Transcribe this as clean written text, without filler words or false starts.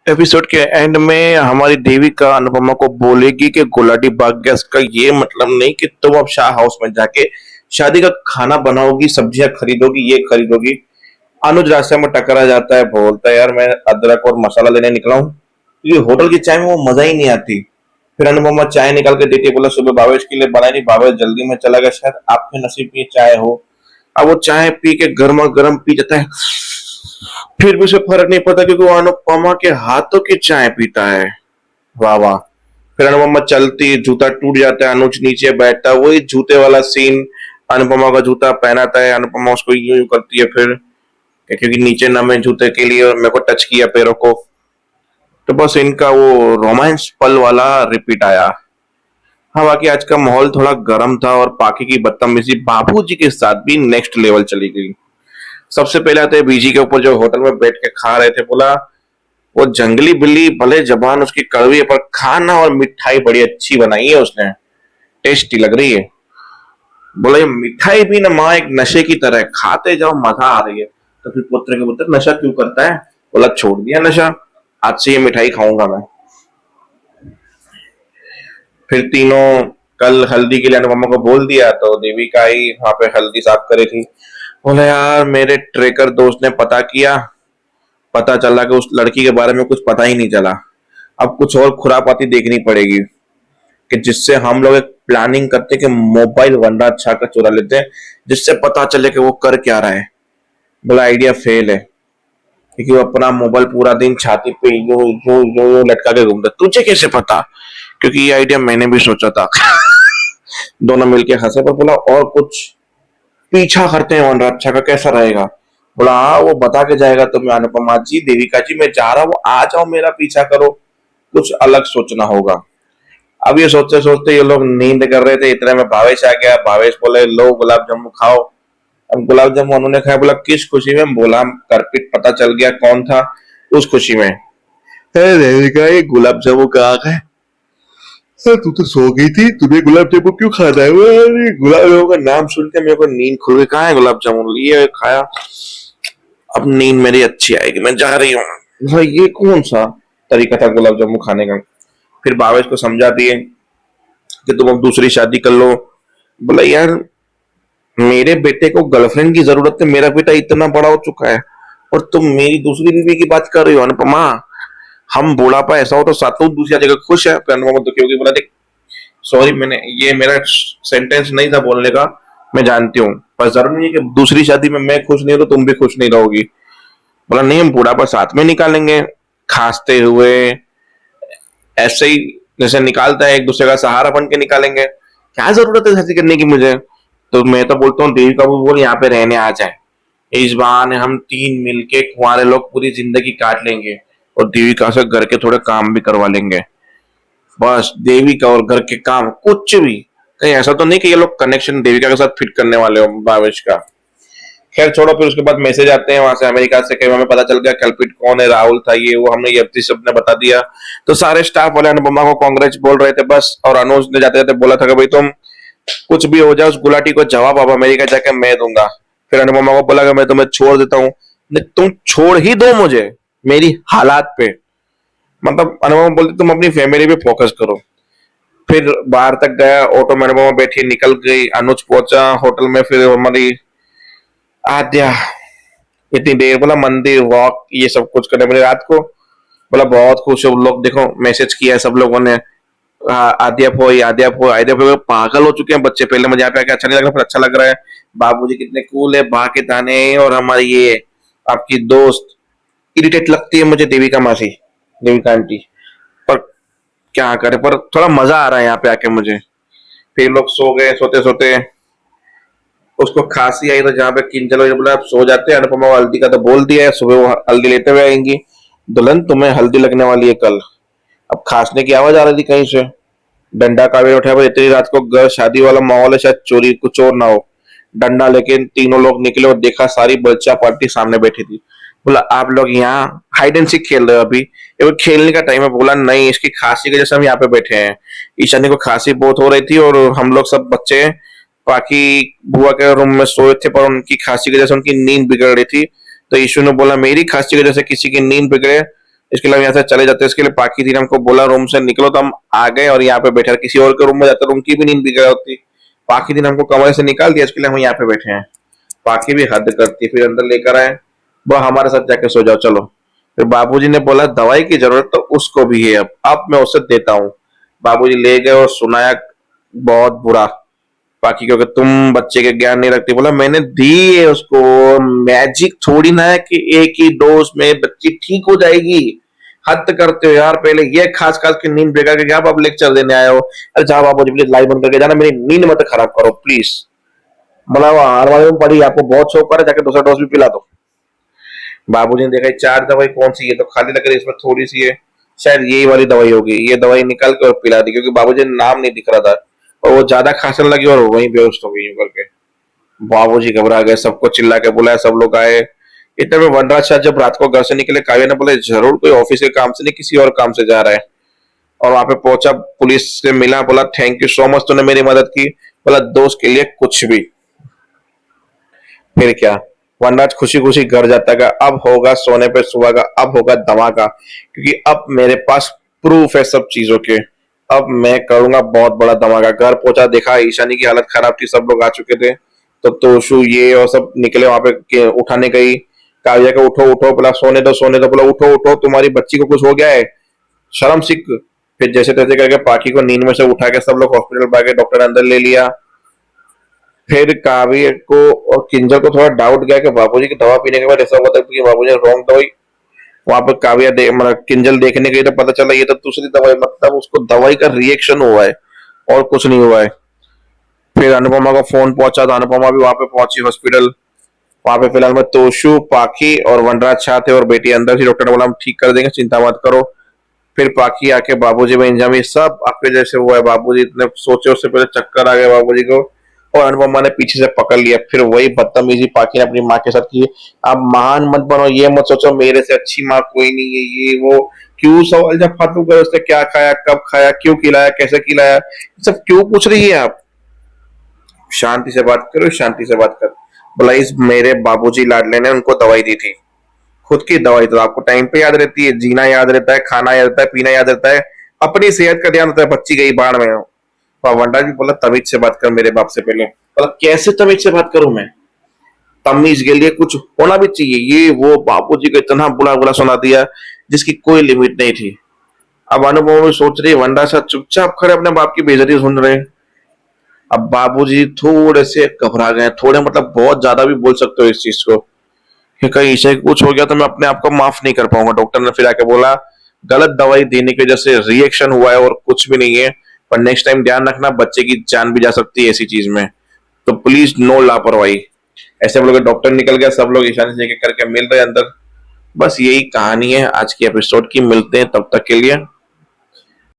Episode के and में हमारी देविका अनुपमा को बोलेगी कि गुलाटी भाग गया। इसका ये मतलब नहीं कि तुम अब शाह हाउस में जाके शादी का खाना बनाओगी, सब्जियां खरीदोगी, ये खरीदोगी। अनुज रास्ते में टकरा जाता है, बोलता है यार मैं अदरक और मसाला लेने निकला हूँ। ये होटल की चाय में वो मजा ही नहीं आती। फिर अनुपमा चाय निकाल के देती है, बोला सुबह भावेश के लिए बनाई नहीं, भावेश जल्दी में चला गया, शायद आपके नसीब में चाय हो। अब वो चाय पी के गर्मा गर्म पी जाता है, फिर भी उसे फर्क नहीं पड़ता क्योंकि वो अनुपमा के हाथों की चाय पीता है। वाह वाह। फिर अनुपमा चलती, जूता टूट जाता है, अनुज नीचे बैठता है, वही जूते वाला सीन। अनुपमा का जूता पहनाता है, अनुपमा उसको यूं यूं करती है, फिर क्योंकि नीचे नम है जूते के लिए और मेरे को टच किया पैरों को। तो बस इनका वो रोमांस पल वाला रिपीट आया। हाँ, बाकी आज का माहौल थोड़ा गर्म था और पाकी की बदतमीजी बाबूजी के साथ भी नेक्स्ट लेवल चली गई। सबसे पहले आते बीजी के ऊपर, जो होटल में बैठ के खा रहे थे। बोला वो जंगली बिल्ली भले जबान उसकी कड़वी है पर खाना और मिठाई बड़ी अच्छी बनाई है उसने, टेस्टी लग रही है। बोला ये मिठाई भी ना माँ एक नशे की तरह है, खाते जाओ मजा आ रही है। तो फिर पुत्र के पुत्र नशा क्यों करता है? बोला छोड़ दिया नशा, आज से ये मिठाई खाऊंगा मैं। फिर तीनों कल हल्दी के लिए अनुपमा को बोल दिया, तो देविका आई वहां पे हल्दी साफ करी थी। बोला यार मेरे ट्रेकर दोस्त ने पता किया, पता चला कि उस लड़की के बारे में कुछ पता ही नहीं चला। अब कुछ और खुरापाती देखनी पड़ेगी कि जिससे हम लोग एक प्लानिंग करते कि मोबाइल वनराज अच्छा का चुरा लेते हैं, जिससे पता चले कि वो कर क्या रहा है। बोला आइडिया फेल है, क्योंकि वो अपना मोबाइल पूरा दिन छाती पे यूं यूं यूं यूं लटका के घूमता। तुझे कैसे पता? क्योंकि ये आइडिया मैंने भी सोचा था। दोनों मिलके हंसे, पर बोला और कुछ पीछा करते हैं वनराज अच्छा का, कैसा रहेगा? बोला हाँ वो बता के जाएगा तुम्हें, अनुपमा जी देविका जी मैं जा रहा हूँ, आ जाओ मेरा पीछा करो, कुछ अलग सोचना होगा। अब ये सोचते सोचते ये लोग नींद कर रहे थे, इतने में भावेश आ गया। भावेश बोले लो गुलाब जामुन खाओ। अब गुलाब जामुन उन्होंने खाया। बोला किस खुशी में? बोला करपिट पता चल गया कौन था, उस खुशी में। देविका ये गुलाब जामुन कहाँ गए? तू तो सो गई थी, तुम्हें गुलाब जामुन क्यों खाना है? अरे गुलाब जामुन का नाम सुन के मेरे को नींद खुल गई। कहाँ है गुलाब जामुन? लिए खाया, अब नींद मेरी अच्छी आएगी, मैं जा रही हूँ। भाई ये कौन सा तरीका था गुलाब जामुन खाने का? फिर भावेश को समझा दिए कि तुम अब दूसरी शादी कर लो। बोला यार मेरे बेटे को गर्लफ्रेंड की जरूरत है, मेरा बेटा इतना बड़ा हो चुका है और तुम मेरी दूसरी बीवी की बात कर रही हो अनुपमा। हम बुढ़ापा ऐसा हो तो सातों दूसरी जगह खुश है। फिर अनुपमा दुखी होगी, बोला देख सॉरी, मैंने ये मेरा सेंटेंस नहीं था बोलने का, मैं जानती हूँ, पर जरूरी नहीं है कि दूसरी शादी में मैं खुश नहीं हूं तो तुम भी खुश नहीं रहोगी। बोला नहीं हम बुढ़ापा साथ में निकालेंगे, खांसते हुए, ऐसे ही जैसे निकालता है एक दूसरे का सहारा बन के निकालेंगे। क्या जरूरत है शादी करने की मुझे? तो मैं तो बोलता हूँ देवी का वो बोल यहाँ पे रहने आ जाए, इस बहाने हम तीन मिलके कुंवारे लोग पूरी जिंदगी काट लेंगे और देविका से घर के थोड़े काम भी करवा लेंगे। बस देविका और घर के काम, कुछ भी। कहीं ऐसा तो नहीं कि ये लोग कनेक्शन देविका के साथ फिट करने वाले हो भावेश का। खैर छोड़ो, फिर उसके बाद मैसेज आते हैं वहां से अमेरिका से, कई हमें पता चल गया कल्पित कौन है, राहुल था ये वो, हमने ये सब ने बता दिया। तो सारे स्टाफ वाले अनुपमा को कांग्रेस बोल रहे थे बस, और अनुज ने जाते जाते बोला था कि भाई तुम कुछ भी हो जाए उस गुलाटी को जवाब अब अमेरिका जाके मैं दूंगा। फिर अनुपमा को बोला कि मैं तुम्हें छोड़ देता हूँ। नहीं तुम छोड़ ही दो मुझे मेरी हालात पे, मतलब अनुपमा बोलती तुम अपनी फैमिली पे फोकस करो। फिर बाहर तक गया, ऑटो में अनुपमा बैठी निकल गई, अनुज पहुंचा होटल में। फिर हमारी आद्या इतनी देर, बोला मंदिर वॉक ये सब कुछ करने मिले रात को। बोला बहुत खुश हो लोग, देखो मैसेज किया है सब लोगों ने। आद्या फोई आद्या फोई आद्या फोई, पागल हो चुके हैं बच्चे। पहले मुझे यहाँ पे आके अच्छा नहीं लगा, फिर अच्छा लग रहा है। बाबूजी कितने कूल है, बा के दाने। और हमारी ये आपकी दोस्त इरिटेट लगती है मुझे, देविका मासी, देविका आंटी। पर क्या करे, पर थोड़ा मजा आ रहा है यहाँ पे आके मुझे। फिर लोग सो गए, सोते सोते उसको खांसी आई तो जहाँ पे किंजल हो बोला आप सो जाते हैं। अनुपमा को हल्दी का तो बोल दिया है, सुबह वो हल्दी लेते हुए आएंगी। दुल्हन तुम्हें हल्दी लगने वाली है कल। अब खांसने की आवाज आ रही थी कहीं से, डंडा कावे उठा, पर इतनी रात को घर शादी वाला माहौल है, शायद चोरी कुछ और ना हो। डंडा लेके तीनों लोग निकले और देखा सारी बच्चा पार्टी सामने बैठी थी। बोला आप लोग यहाँ हाइड एंड सीक खेल रहे हो? अभी ये खेलने का टाइम है। बोला नहीं, इसकी खांसी की वजह से हम यहाँ पे बैठे हैं। ईशानी को खांसी बहुत हो रही थी और हम लोग सब बच्चे बाकी बुआ के रूम में सोए थे, पर उनकी खांसी की वजह से उनकी नींद बिगड़ रही थी। तो ईशु ने बोला मेरी खांसी की वजह से किसी की नींद बिगड़े, इसके लिए हम यहाँ से चले जाते, इसके लिए पाकी थी ने हमको बोला रूम से निकलो, तो हम आ गए और यहाँ पे बैठे, किसी और के रूम में जाते उनकी भी नींद बिगड़ होती। पाकी थी ने हमको कमरे से निकाल दिया, इसके लिए हम यहाँ पे बैठे हैं। पाकी भी हद करती है, फिर अंदर लेकर आए, वो हमारे साथ जाके सो जाओ चलो। फिर बाबूजी ने बोला दवाई की जरूरत तो उसको भी है, अब मैं उसे देता हूँ। बाबूजी ले गए और सुनाया बहुत बुरा बाकी, क्योंकि तुम बच्चे के ज्ञान नहीं रखती। बोला मैंने दी है उसको, मैजिक थोड़ी ना है कि एक ही डोज में बच्ची ठीक हो जाएगी। हद करते हो यार, पहले ये खास खास की नींद बेकार के आप लेक्चर देने आए हो। अरे जाओ बाबू जी प्लीज लाइव बंद करके जाना, मेरी नींद मत खराब करो प्लीज। बोला वो हार वाले में पड़ी, आपको बहुत शौक करे, जाके दूसरा डोज भी पिला दो। बाबूजी ने देखा चार दवाई कौन सी है, तो खाली लग रही इसमें थोड़ी सी है, शायद यही वाली दवाई होगी। ये दवाई निकाल के और पिला दी, क्योंकि बाबूजी ने नाम नहीं दिख रहा था, और वो ज्यादा खांसने लगी और वहीं बेहोश हो गई यूं करके। बाबूजी घबरा गए, सबको चिल्ला के बुलाया, सब लोग आए। इतने में वनराज शाह जब रात को घर से निकले, काव्या ने बोले जरूर कोई ऑफिस के काम से नहीं किसी और काम से जा रहा है। और वहां पे पहुंचा, पुलिस से मिला, बोला थैंक यू सो मच तूने मेरी मदद की। बोला दोस्त के लिए कुछ भी। फिर क्या, वनराज खुशी खुशी घर जाता गया। अब होगा सोने पे सुहागा, अब होगा धमाका, क्योंकि अब मेरे पास प्रूफ है सब चीजों के। अब मैं करूंगा बहुत बड़ा धमाका। घर पहुंचा, देखा ईशानी की हालत खराब थी, सब लोग आ चुके थे। तो तोशु ये और सब निकले वहां पे उठाने गई। काव्या को उठो उठो, बोला सोने दो सोने दो, बोला उठो उठो तुम्हारी बच्ची को कुछ हो गया है, शर्म सीख। फिर जैसे तैसे करके पाकी को नींद में से उठा के सब लोग हॉस्पिटल भागे, डॉक्टर ने अंदर ले लिया। फिर काव्य को और किंजल को थोड़ा डाउट गया कि बाबूजी की दवा पीने के बाद ऐसा हुआ था कि बाबूजी ने रॉन्ग दवाई। वहां पर काव्या मतलब किंजल देखने गई तो पता चला ये तो दूसरी दवाई, मतलब उसको दवाई का रिएक्शन हुआ है और कुछ नहीं हुआ है। फिर अनुपमा का फोन पहुंचा, तो अनुपमा भी वहां पे पहुंची हॉस्पिटल। वहां पे फिलहाल में तोशु, पाखी और वनराज शाह थे, और बेटी अंदर थी। डॉक्टर ने बोला हम ठीक कर देंगे, चिंता मत करो। फिर पाखी आके बाबूजी में इंजामी सब आपके जैसे हुआ है, बाबूजी इतने सोचे उससे पहले चक्कर आ गया बाबूजी को, और अनुपमा ने पीछे से पकड़ लिया। फिर वही बदतमीजी पाखी ने अपनी माँ के साथ की। आप महान मत बनो, ये मत सोचो मेरे से अच्छी माँ कोई नहीं है, ये वो क्यों सवाल जब फालतू करे, उसने क्या खाया, कब खाया, क्यों खिलाया, कैसे खिलाया, सब क्यों पूछ रही है आप। शांति से बात करो, शांति से बात कर। बोला इस मेरे बाबूजी लाडले ने उनको दवाई दी थी, खुद की दवाई तो आपको टाइम पे याद रहती है, जीना याद रहता है, खाना याद रहता है, पीना याद रहता है, अपनी सेहत का ध्यान रहता है, बच्ची गई बाढ़ में। वंडा जी बोला तमीज से बात कर मेरे बाप से पहले। बोला कैसे तमीज से बात करूं मैं, तमीज के लिए कुछ होना भी चाहिए, ये वो बाबूजी को इतना बुला बुला सुना दिया जिसकी कोई लिमिट नहीं थी। अब अनुभव में सोच रही वंडा सा चुपचाप खड़े अपने बाप की बेइज्जती सुन रहे हैं। अब बाबूजी थोड़े से घबरा गए, थोड़े मतलब बहुत ज्यादा भी बोल सकते हो इस चीज को, कि कहीं इसे कुछ हो गया तो मैं अपने आप को माफ नहीं कर पाऊंगा। डॉक्टर ने फिर आके बोला गलत दवाई देने की वजह से रिएक्शन हुआ है और कुछ भी नहीं है, पर नेक्स्ट टाइम ध्यान रखना बच्चे की जान भी जा सकती है ऐसी चीज में, तो प्लीज नो लापरवाही। ऐसे बोल के डॉक्टर निकल गया, सब लोग ईशानी से करके मिल रहे अंदर। बस यही कहानी है आज की एपिसोड की, मिलते हैं तब तक के लिए।